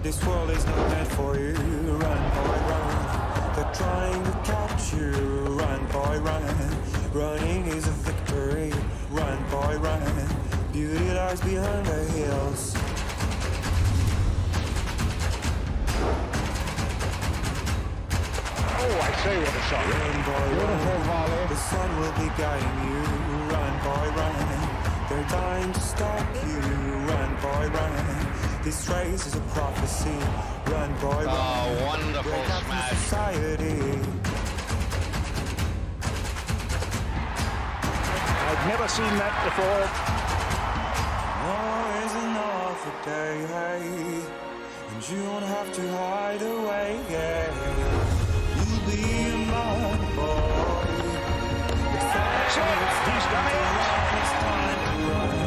This world is not meant for you. Run, boy, run. They're trying to catch you. Run, boy, run. Running is a victory. Run, boy, run. Beauty lies behind the hills. Oh, I say, what a shot. Run, boy, run. The sun will be guiding you. Run, boy, run. They're dying to stop you. Run, boy, run. This race is a prophecy. Run, boy, run. Oh, wonderful smash. Society. I've never seen that before. Tomorrow is another day, hey, and you don't have to hide away, yeah. You'll be a man, boy. That's it. He's done it. It's time to run.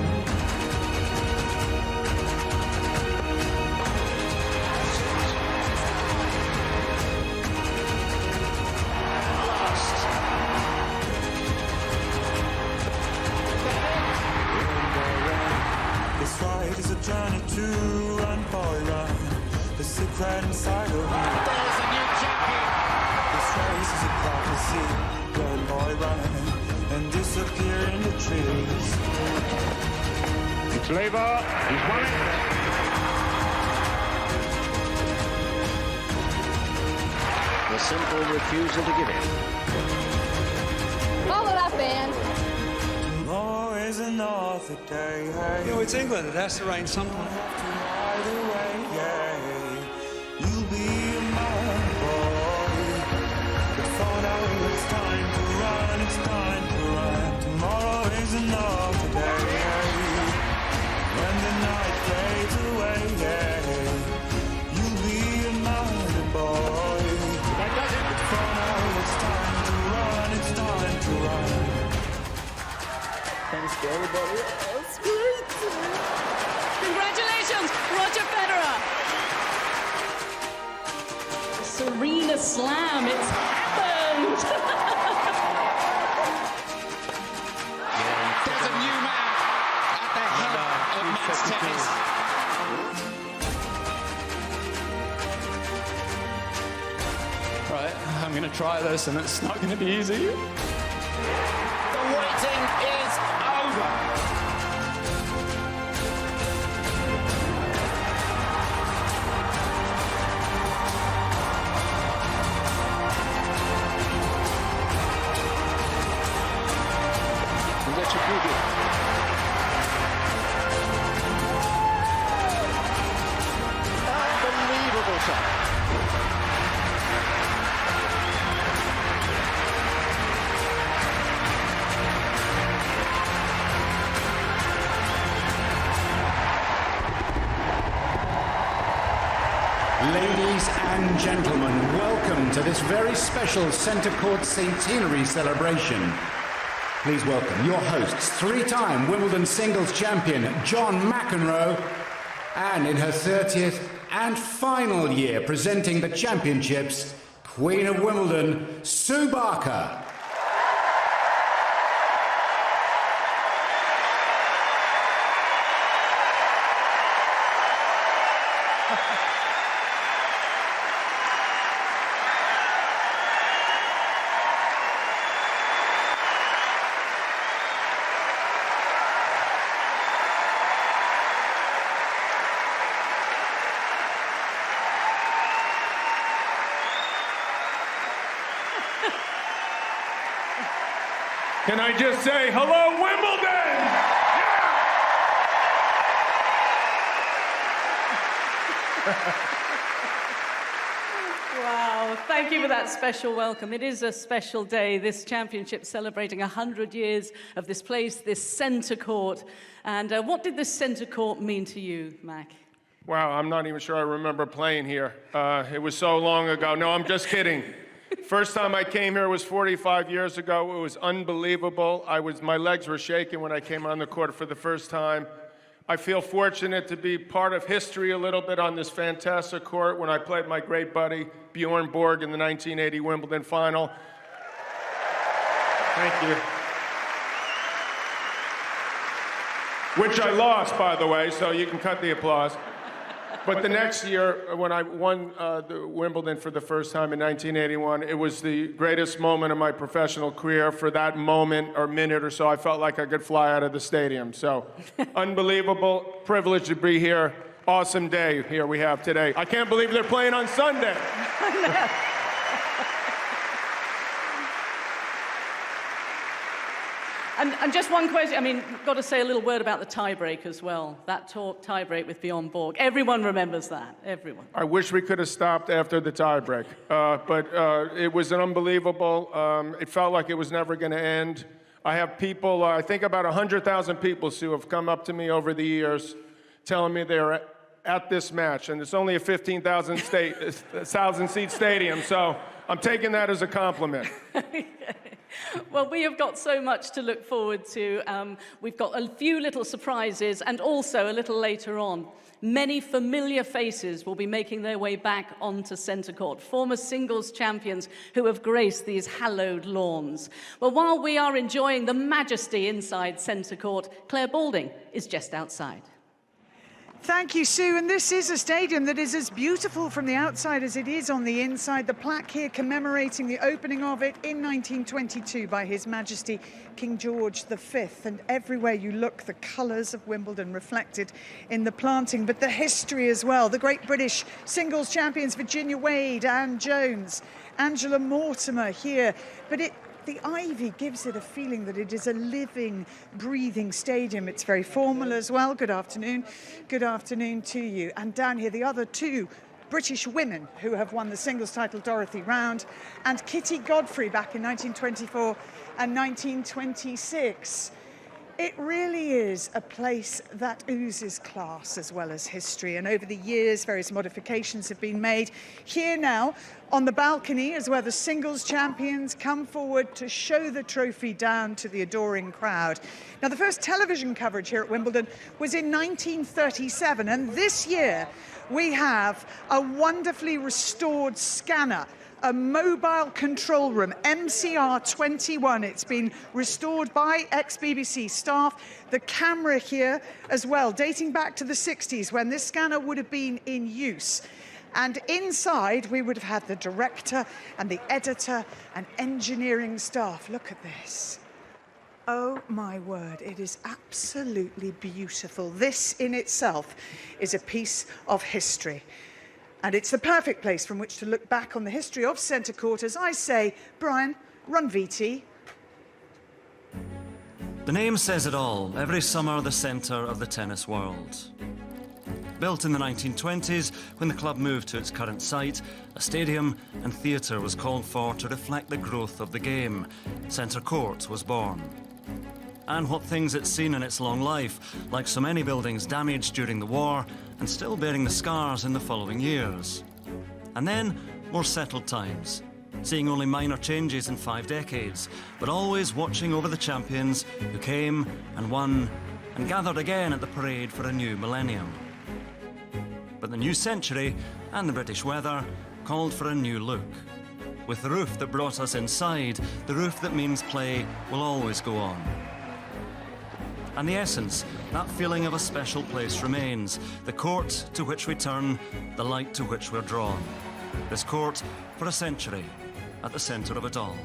This ride is a journey to run, boy, run. The secret inside of me. There's a new champion. This race is a prophecy. Run, boy, run, and disappear in the trees. It's Lever. He's won it. The simple refusal to give in. Follow that band. Tomorrow is another day, hey. You know, it's England. It has to rain sometime. Have to hide away, yeah. You'll be a man, boy. But for now it's time to run, it's time to run. Tomorrow is another day, hey. When the night fades away, yeah. You'll be a man, boy. But for now it's time to run, it's time to run. Thanks to everybody else. Congratulations, Roger Federer. Serena Slam, it's happened. There's a new man at the head of men's tennis. Right, I'm going to try this, and it's not going to be easy. The waiting is over. And that's a good unbelievable shot. Ladies and gentlemen, welcome to this very special Centre Court Centenary celebration. Please welcome your hosts, three-time Wimbledon singles champion John McEnroe, and in her 30th and final year presenting the championships, Queen of Wimbledon, Sue Barker. Can I just say, hello, Wimbledon! Wow, thank you for that special welcome. It is a special day, this championship celebrating 100 years of this place, this centre court. And what did this centre court mean to you, Mac? Wow, I'm not even sure I remember playing here. It was so long ago. No, I'm just kidding. First time I came here was 45 years ago. It was unbelievable. My legs were shaking when I came on the court for the first time. I feel fortunate to be part of history a little bit on this fantastic court when I played my great buddy Bjorn Borg in the 1980 Wimbledon final. Thank you. Which I lost, by the way, so you can cut the applause. But the next year, when I won the Wimbledon for the first time in 1981, it was the greatest moment of my professional career. For that moment or minute or so, I felt like I could fly out of the stadium. So, unbelievable privilege to be here. Awesome day here we have today. I can't believe they're playing on Sunday. And just one question, I mean, got to say a little word about the tie-break as well. That tie-break with Bjorn Borg. Everyone remembers that, everyone. I wish we could have stopped after the tie-break. But it was an unbelievable, it felt like it was never going to end. I have people, I think about 100,000 people, Sue, have come up to me over the years telling me they're at this match. And it's only a 15,000-seat stadium, so I'm taking that as a compliment. Well, we have got so much to look forward to. We've got a few little surprises, and also a little later on, many familiar faces will be making their way back onto centre court, former singles champions who have graced these hallowed lawns. Well, while we are enjoying the majesty inside centre court, Claire Balding is just outside. Thank you, Sue. And this is a stadium that is as beautiful from the outside as it is on the inside. The plaque here commemorating the opening of it in 1922 by His Majesty King George V. And everywhere you look, the colours of Wimbledon reflected in the planting, but the history as well. The great British singles champions, Virginia Wade, Anne Jones, Angela Mortimer here. But the ivy gives it a feeling that it is a living, breathing stadium. It's very formal as well. Good afternoon. Good afternoon to you. And down here, the other two British women who have won the singles title, Dorothy Round and Kitty Godfrey, back in 1924 and 1926. It really is a place that oozes class as well as history. And over the years, various modifications have been made. Here now, on the balcony, is where the singles champions come forward to show the trophy down to the adoring crowd. Now, the first television coverage here at Wimbledon was in 1937. And this year, we have a wonderfully restored scanner, a mobile control room, MCR21. It's been restored by ex-BBC staff. The camera here as well, dating back to the 60s when this scanner would have been in use. And inside, we would have had the director and the editor and engineering staff. Look at this. Oh my word, it is absolutely beautiful. This in itself is a piece of history. And it's the perfect place from which to look back on the history of centre court. As I say, Brian, run VT. The name says it all. Every summer, the centre of the tennis world. Built in the 1920s, when the club moved to its current site, a stadium and theatre was called for to reflect the growth of the game. Centre Court was born. And what things it's seen in its long life, like so many buildings damaged during the war and still bearing the scars in the following years. And then, more settled times, seeing only minor changes in 5 decades, but always watching over the champions who came and won and gathered again at the parade for a new millennium. But the new century and the British weather called for a new look. With the roof that brought us inside, the roof that means play will always go on. And the essence, that feeling of a special place remains. The court to which we turn, the light to which we're drawn. This court for a century, at the centre of it all.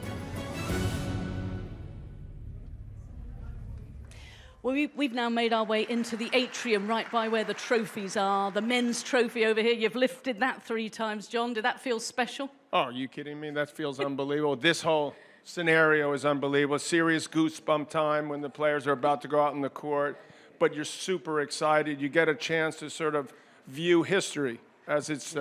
Well, we've now made our way into the atrium right by where the trophies are. The men's trophy over here, you've lifted that 3 times, John. Did that feel special? Oh, are you kidding me? That feels unbelievable. This whole scenario is unbelievable. Serious goosebump time when the players are about to go out in the court, but you're super excited. You get a chance to sort of view history as it's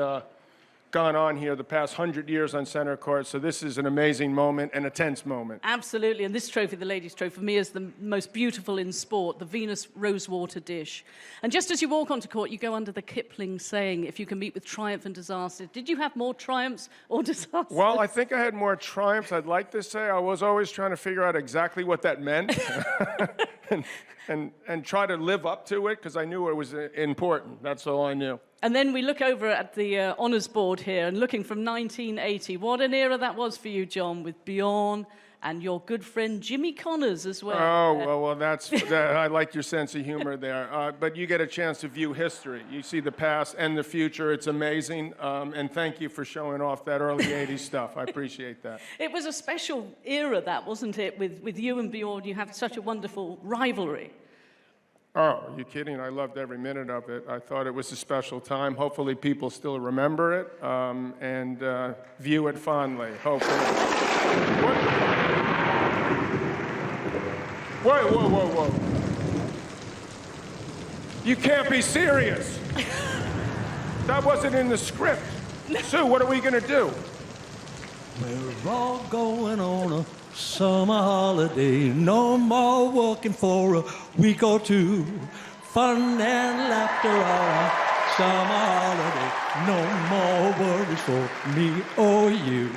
gone on here the past 100 years on center court. So this is an amazing moment and a tense moment. Absolutely, and this trophy, the ladies' trophy, for me is the most beautiful in sport, the Venus Rosewater dish. And just as you walk onto court, you go under the Kipling saying, if you can meet with triumph and disaster. Did you have more triumphs or disasters? Well, I think I had more triumphs. I'd like to say I was always trying to figure out exactly what that meant and try to live up to it because I knew it was important. That's all I knew. And then we look over at the honours board here and looking from 1980. What an era that was for you, John, with Bjorn and your good friend Jimmy Connors as well. Oh, well, that's, I like your sense of humor there. But you get a chance to view history. You see the past and the future. It's amazing. And thank you for showing off that early 80s stuff. I appreciate that. It was a special era, that, wasn't it? With you and Bjorn, you have such a wonderful rivalry. Oh, are you kidding? I loved every minute of it. I thought it was a special time. Hopefully people still remember it and view it fondly, hopefully. Whoa, whoa, whoa, whoa. You can't be serious. That wasn't in the script. Sue, what are we going to do? We're all going on a summer holiday, no more working for a week or two. Fun and laughter on a summer holiday, no more worries for me or you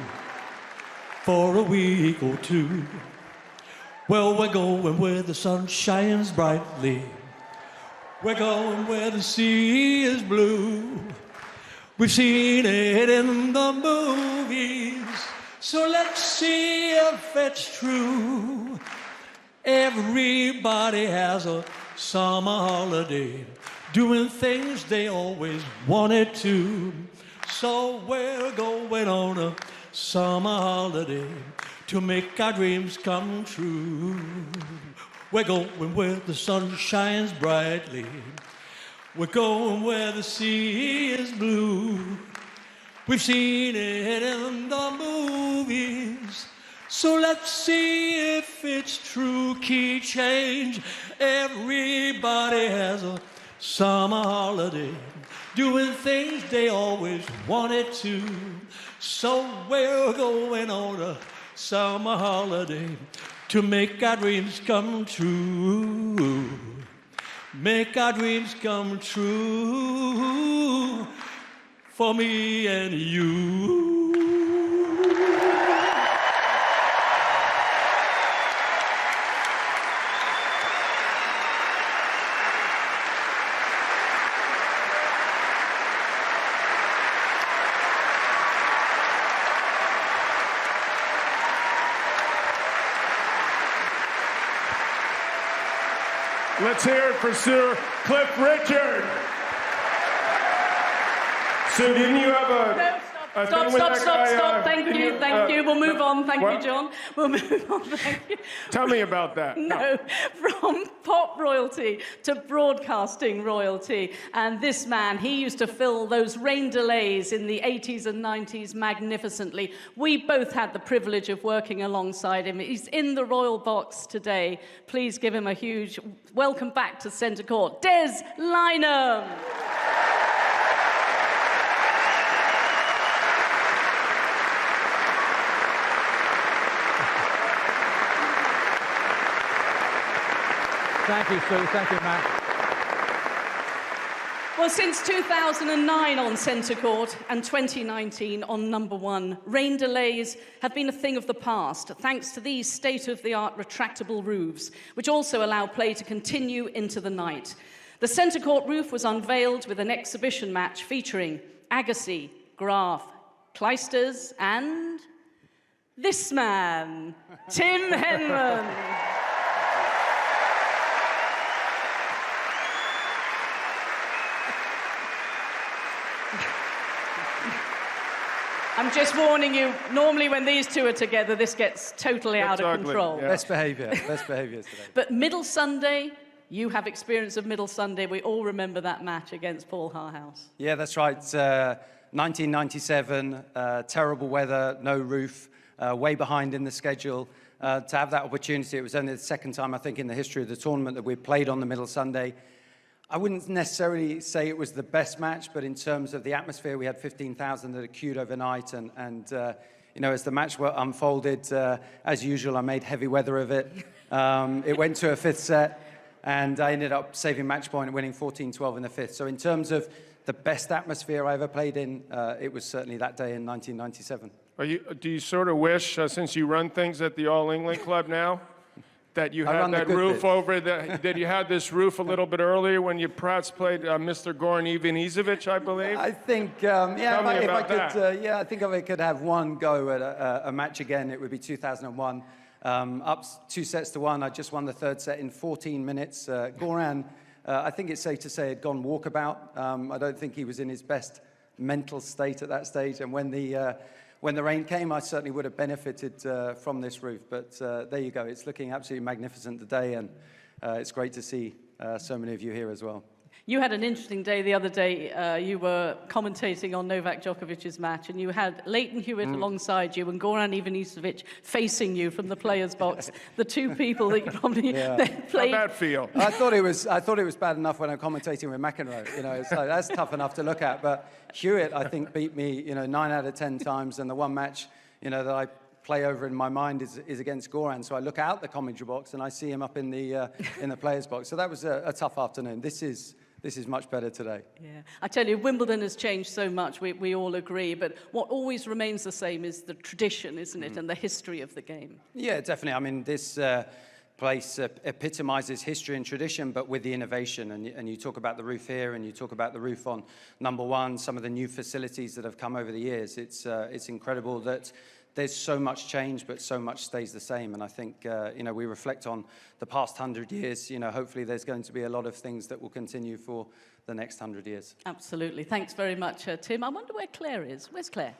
for a week or two. Well, we're going where the sun shines brightly. We're going where the sea is blue. We've seen it in the movies, so let's see if it's true. Everybody has a summer holiday, doing things they always wanted to. So we're going on a summer holiday to make our dreams come true. We're going where the sun shines brightly. We're going where the sea is blue. We've seen it in the movies, so let's see if it's true. Key change, everybody has a summer holiday, doing things they always wanted to. So we're going on a summer holiday to make our dreams come true. Make our dreams come true for me and you. Let's hear it for Sir Cliff Richard. Sue, didn't you have a... No, stop. Thank you. We'll move on. Thank you, John. We'll move on. Thank you. Tell me about that. No, from pop royalty to broadcasting royalty. And this man, he used to fill those rain delays in the 80s and 90s magnificently. We both had the privilege of working alongside him. He's in the royal box today. Please give him a huge welcome back to Centre Court. Des Lynam. Thank you, Sue. Thank you, Matt. Well, since 2009 on Centre Court and 2019 on Number One, rain delays have been a thing of the past, thanks to these state-of-the-art retractable roofs, which also allow play to continue into the night. The Centre Court roof was unveiled with an exhibition match featuring Agassi, Graf, Clijsters, and this man, Tim Henman. I'm just warning you, normally when these two are together, this gets totally out of control. Yeah. Best behaviour today. But Middle Sunday, you have experience of Middle Sunday. We all remember that match against Paul Harhouse. Yeah, that's right. 1997, terrible weather, no roof, way behind in the schedule. To have that opportunity, it was only the second time, I think, in the history of the tournament that we played on the Middle Sunday. I wouldn't necessarily say it was the best match, but in terms of the atmosphere, we had 15,000 that had queued overnight, and you know, as the match unfolded, as usual, I made heavy weather of it. It went to a fifth set, and I ended up saving match point and winning 14-12 in the fifth. So in terms of the best atmosphere I ever played in, it was certainly that day in 1997. Do you sort of wish, since you run things at the All England Club now, that you had that roof over, that you had this roof a little bit earlier when you perhaps played Mr. Goran Ivanisevic, I believe? I think, I think if I could have one go at a match again, it would be 2001. Up 2-1. I just won the third set in 14 minutes. Goran, I think it's safe to say, had gone walkabout. I don't think he was in his best mental state at that stage. And when the rain came, I certainly would have benefited from this roof. But there you go. It's looking absolutely magnificent today, and it's great to see so many of you here as well. You had an interesting day the other day. You were commentating on Novak Djokovic's match, and you had Leighton Hewitt alongside you and Goran Ivanisevic facing you from the players' box. The two people that you probably played. How'd that feel? I thought it was bad enough when I'm commentating with McEnroe. You know, it's like, that's tough enough to look at. But Hewitt, I think, beat me, 9 out of 10 times, and the one match, that I play over in my mind is against Goran. So I look out the commentary box and I see him up in the players' box. So that was a tough afternoon. This is much better today. Yeah, I tell you, Wimbledon has changed so much, we all agree, but what always remains the same is the tradition, isn't it, and the history of the game. Yeah, definitely. I mean, this place epitomizes history and tradition, but with the innovation. And you talk about the roof here, and you talk about the roof on number one, some of the new facilities that have come over the years. It's incredible that there's so much change, but so much stays the same. And I think, we reflect on the past 100 years. Hopefully there's going to be a lot of things that will continue for the next 100 years. Absolutely. Thanks very much, Tim. I wonder where Claire is. Where's Claire?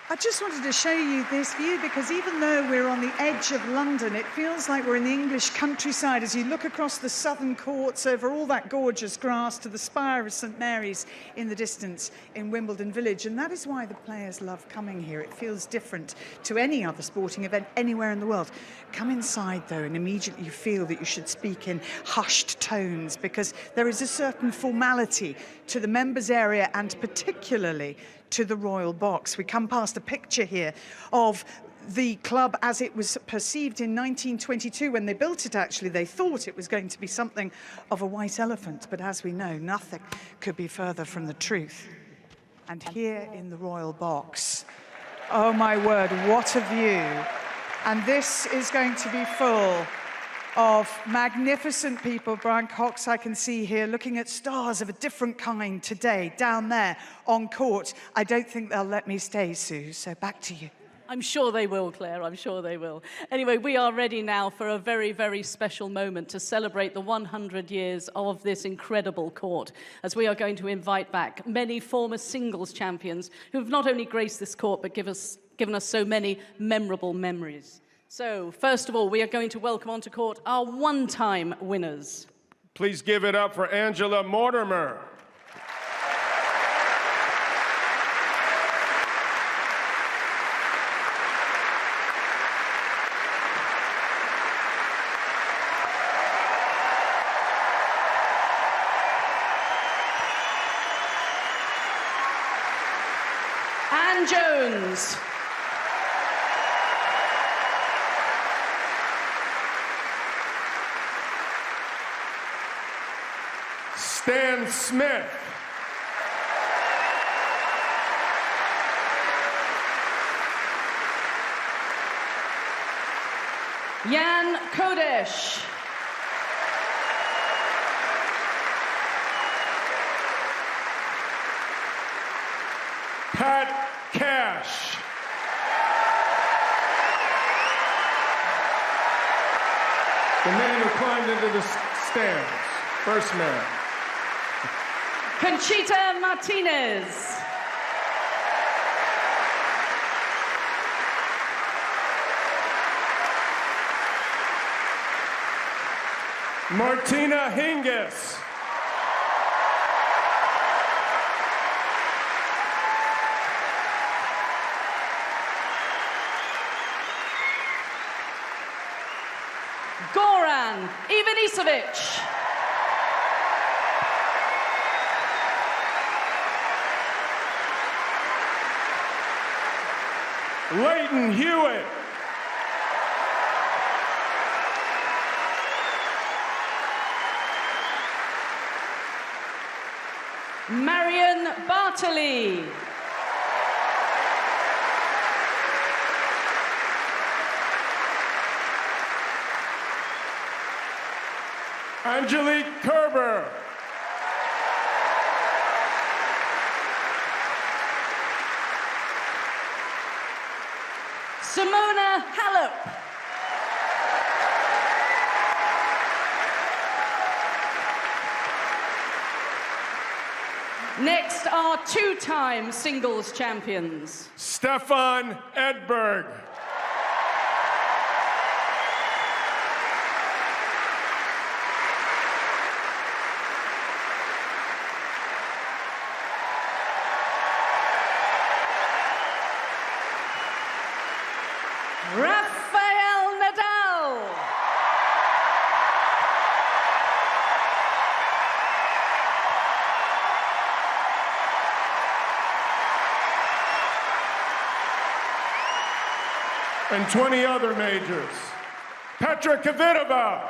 I just wanted to show you this view because even though we're on the edge of London, it feels like we're in the English countryside as you look across the southern courts over all that gorgeous grass to the spire of St Mary's in the distance in Wimbledon Village. And that is why the players love coming here. It feels different to any other sporting event anywhere in the world. Come inside, though, and immediately you feel that you should speak in hushed tones because there is a certain formality to the members' area and particularly to the royal box. We come past a picture here of the club as it was perceived in 1922 when they built it. Actually, they thought it was going to be something of a white elephant, but as we know, nothing could be further from the truth. And here in the royal box, oh my word, what a view. And this is going to be full of magnificent people. Brian Cox, I can see here, looking at stars of a different kind today, down there on court. I don't think they'll let me stay, Sue, so back to you. I'm sure they will, Claire, I'm sure they will. Anyway, we are ready now for a very, very special moment to celebrate the 100 years of this incredible court, as we are going to invite back many former singles champions who have not only graced this court, but given us so many memorable memories. So, first of all, we are going to welcome onto court our one-time winners. Please give it up for Angela Mortimer. Ann Jones. Stan Smith. Jan Kodesh. Pat Cash. The man who climbed into the stands. First man. Conchita Martinez. Martina Hingis. Goran Ivanisevic. Leighton Hewitt. Marion Bartley. Angelique Kerber. Simona Halep. Next are two-time singles champions. Stefan Edberg. Rafael Nadal. And 20 other majors. Petra Kvitova.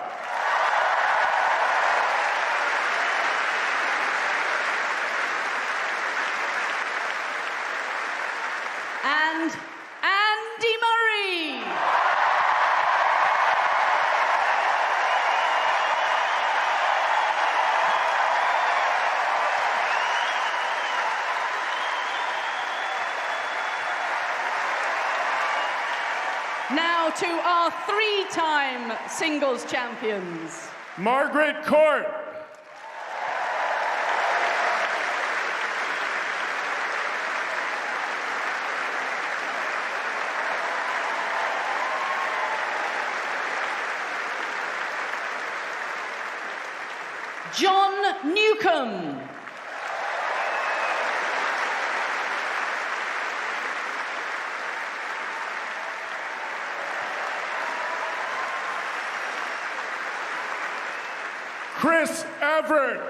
And Andy Murray. Now to our three-time singles champions. Margaret Court. John Newcomb. Chris Everett.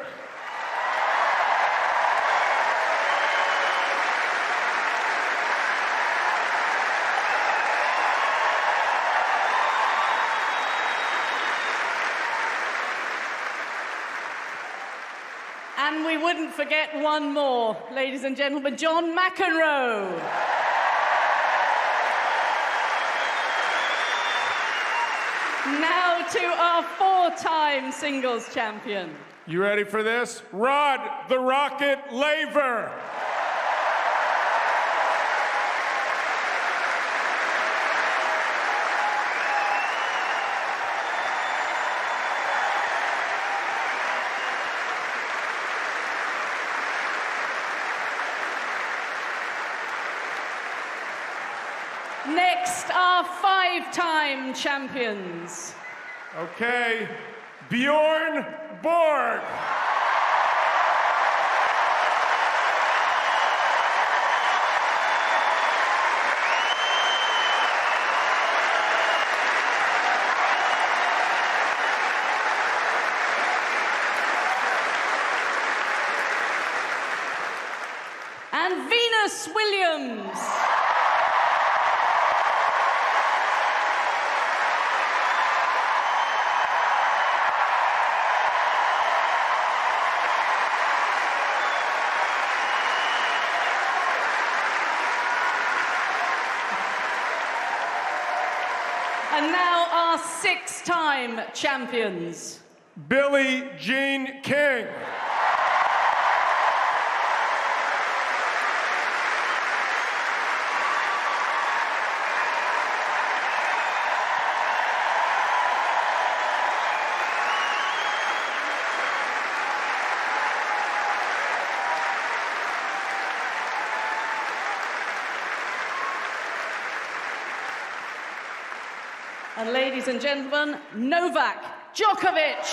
And we wouldn't forget one more, ladies and gentlemen, John McEnroe. Now to our four-time singles champion. You ready for this? Rod the Rocket Laver. Next are five-time champions. Okay, Bjorn Borg. And Venus Williams. And now our six-time champions. Billie Jean King. And ladies and gentlemen, Novak Djokovic.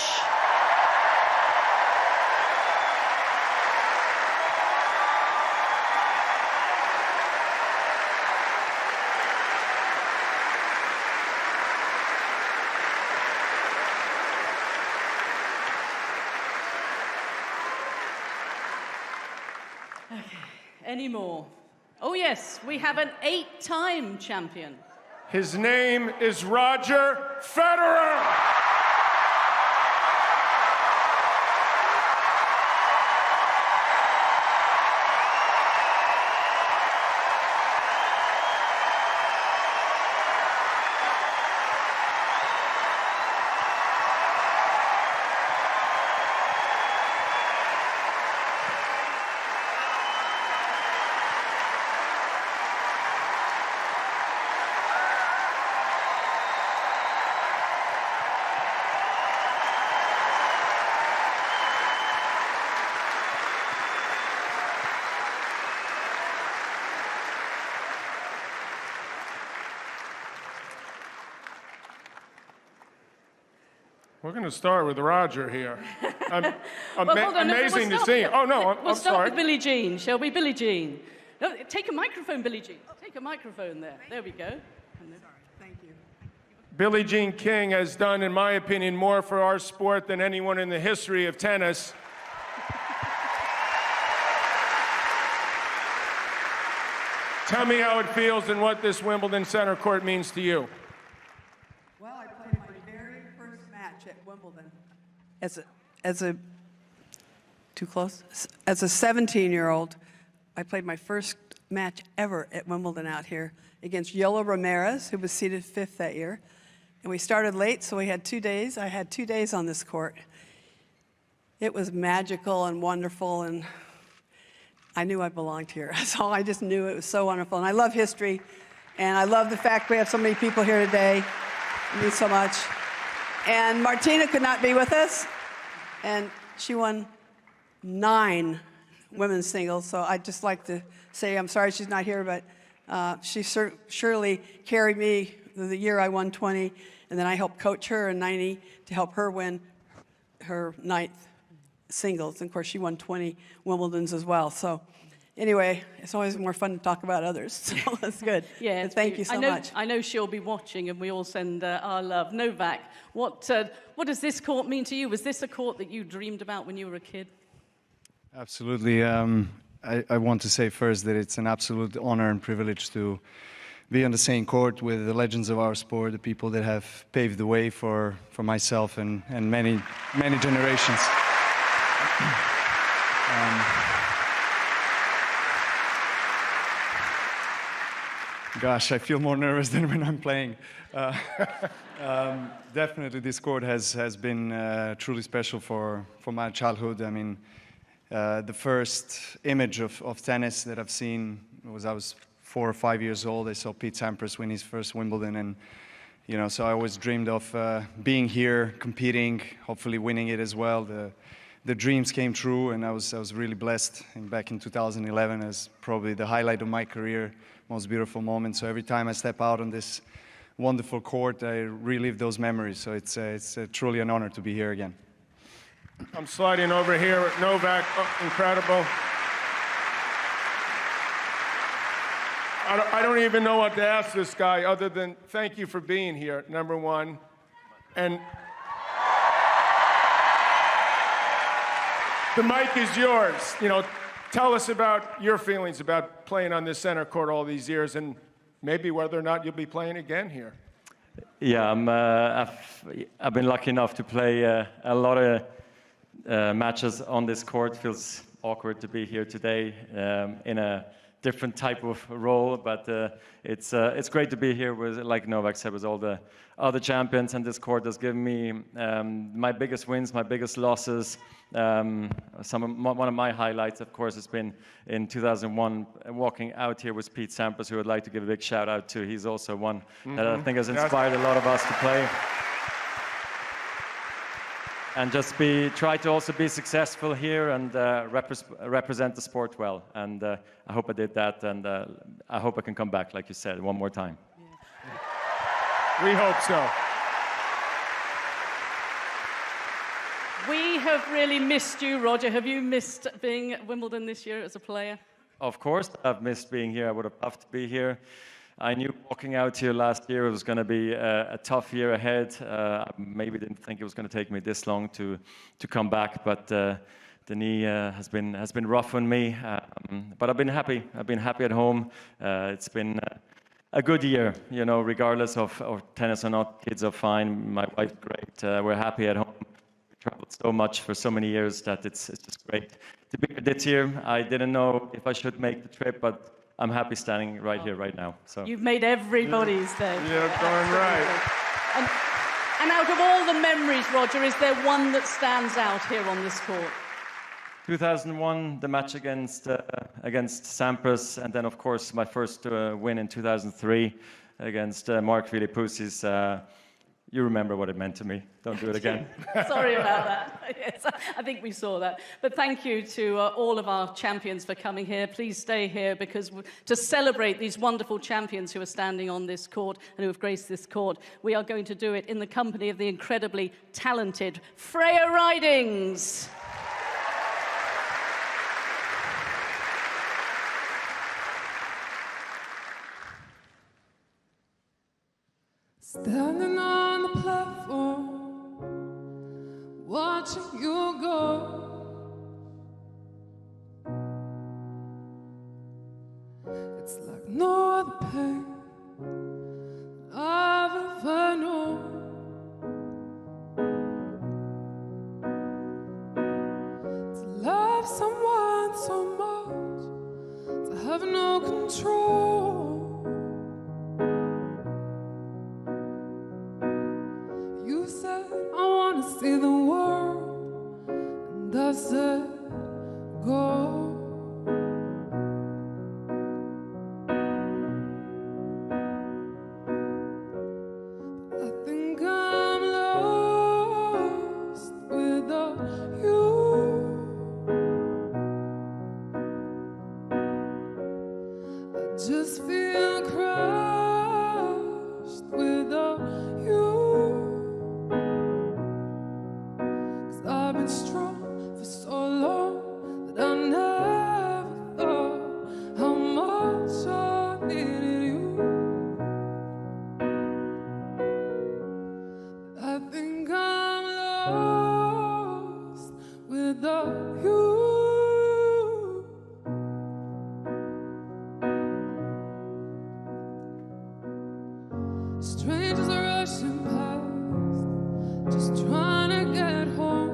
Okay, any more? Oh yes, we have an eight-time champion. His name is Roger Federer. We're going to start with Roger here. Well, hold on, amazing we'll to see. start- Oh, no, We'll I'm start sorry. with Billie Jean, shall we? Billie Jean. No, take a microphone, Billie Jean. Take a microphone there. There we go. Billie Jean King has done, in my opinion, more for our sport than anyone in the history of tennis. Tell me how it feels and what this Wimbledon center court means to you. Well, I played my very first match at Wimbledon as a As a 17-year-old, I played my first match ever at Wimbledon out here against Yola Ramirez, who was seeded 5th that year. And we started late, so we had 2 days. I had 2 days on this court. It was magical and wonderful, and I knew I belonged here. So I just knew it was so wonderful. And I love history, and I love the fact we have so many people here today. It means so much. And Martina could not be with us, and she won 9 women's singles. So I'd just like to say I'm sorry she's not here, but she surely carried me the year I won 20, and then I helped coach her in 90 to help her win her 9th singles. And of course, she won 20 Wimbledons as well. So anyway, it's always more fun to talk about others. So that's good. Yeah, thank you so much. I know she'll be watching, and we all send our love. Novak, what does this court mean to you? Was this a court that you dreamed about when you were a kid? Absolutely. I want to say first that it's an absolute honor and privilege to be on the same court with the legends of our sport, the people that have paved the way for myself and many generations. Gosh, I feel more nervous than when I'm playing. Definitely, this court has been truly special for my childhood. I mean, the first image of tennis that I've seen was I was 4 or 5 years old. I saw Pete Sampras win his first Wimbledon, and so I always dreamed of being here, competing, hopefully winning it as well. The dreams came true, and I was really blessed. And back in 2011, as probably the highlight of my career, most beautiful moment. So every time I step out on this wonderful court, I relive those memories. So it's truly an honor to be here again. I'm sliding over here at Novak. Oh, incredible. I don't even know what to ask this guy other than thank you for being here, number one. And the mic is yours. Tell us about your feelings about playing on this center court all these years, and maybe whether or not you'll be playing again here. Yeah, I've been lucky enough to play a lot of matches on this court. Feels awkward to be here today in a different type of role, but it's great to be here with, like Novak said, with all the other champions, and this court has given me my biggest wins, my biggest losses. One of my highlights, of course, has been in 2001, walking out here with Pete Sampras, who I'd like to give a big shout out to. He's also one that I think has inspired a lot of us to play. And just try to also be successful here and represent the sport well. And I hope I did that, and I hope I can come back, like you said, one more time. Yeah. We hope so. We have really missed you, Roger. Have you missed being at Wimbledon this year as a player? Of course, I've missed being here. I would have loved to be here. I knew walking out here last year it was going to be a tough year ahead. I maybe didn't think it was going to take me this long to come back, but the knee has been rough on me. But I've been happy. I've been happy at home. It's been a good year, regardless of tennis or not. Kids are fine. My wife's great. We're happy at home. We traveled so much for so many years that it's just great to be here this year. I didn't know if I should make the trip, but I'm happy standing right here, right now. So you've made everybody's day. You're darn right. And out of all the memories, Roger, is there one that stands out here on this court? 2001, the match against Sampras, and then of course my first win in 2003 against Mark Philippoussis. You remember what it meant to me. Don't do it again. Sorry about that. Yes, I think we saw that. But thank you to all of our champions for coming here. Please stay here because to celebrate these wonderful champions who are standing on this court and who have graced this court, we are going to do it in the company of the incredibly talented Freya Ridings. Standing on the platform, watching you go. It's like no other pain I've ever known. To love someone so much, to have no control. You said, I want to see the world, and I said, go. I think I'm lost without you. I just feel crushed without you. I've been strong for so long that I never thought how much I needed you. I think I'm lost without you. Strangers are rushing past, just trying to get home.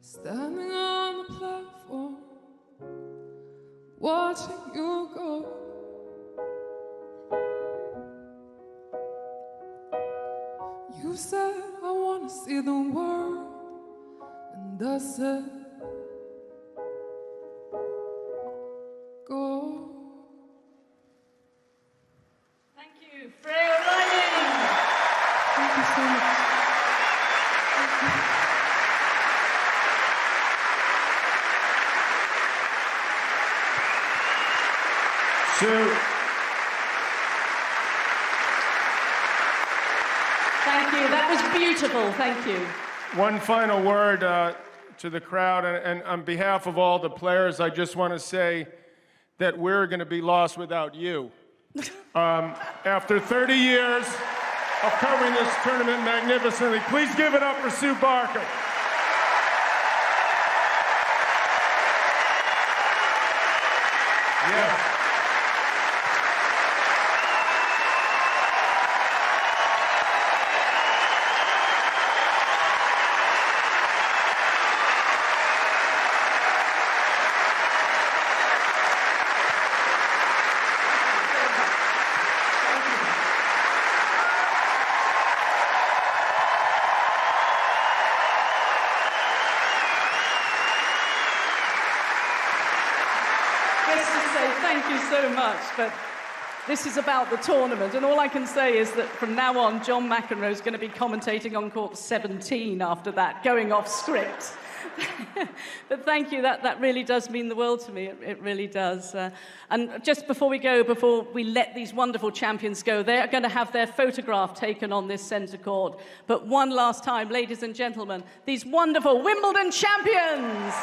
Standing on the platform, watching you go. You said, I want to see the world, and I said, go. Thank you, Freya Riding. Thank you so much. Sue. Thank you. That was beautiful. Thank you. One final word to the crowd, and on behalf of all the players, I just want to say that we're going to be lost without you. After 30 years of covering this tournament magnificently, please give it up for Sue Barker. Yeah. Thank you so much, but this is about the tournament, and all I can say is that from now on, John McEnroe is going to be commentating on court 17 after that, going off script. But thank you, that really does mean the world to me, it really does. And just before we let these wonderful champions go, they're going to have their photograph taken on this centre court. But one last time, ladies and gentlemen, these wonderful Wimbledon champions!